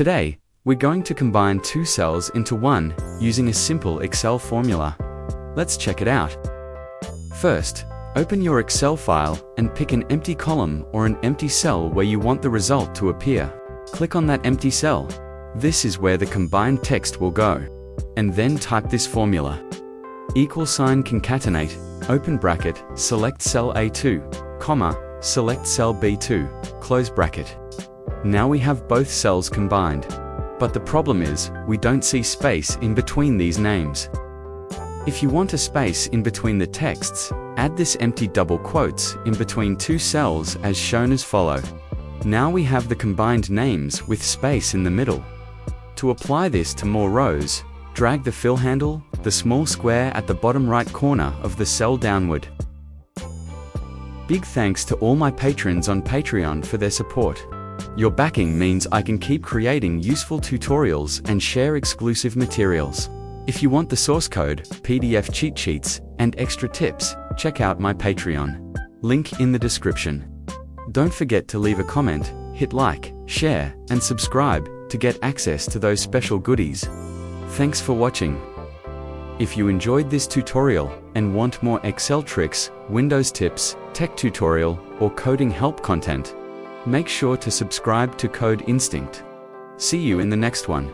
Today, we're going to combine two cells into one using a simple Excel formula. Let's check it out. First, open your Excel file and pick an empty column or an empty cell where you want the result to appear. Click on that empty cell. This is where the combined text will go. And then type this formula. Concatenate, open bracket, select cell A2, comma, select cell B2, close bracket. Now we have both cells combined. But the problem is, we don't see space in between these names. If you want a space in between the texts, add this empty double quotes in between two cells as shown as follow. Now we have the combined names with space in the middle. To apply this to more rows, drag the fill handle, the small square at the bottom right corner of the cell downward. Big thanks to all my patrons on Patreon for their support. Your backing means I can keep creating useful tutorials and share exclusive materials. If you want the source code, PDF cheat sheets, and extra tips, check out my Patreon. Link in the description. Don't forget to leave a comment, hit like, share, and subscribe to get access to those special goodies. Thanks for watching. If you enjoyed this tutorial and want more Excel tricks, Windows tips, tech tutorial, or coding help content, make sure to subscribe to Code Instinct. See you in the next one.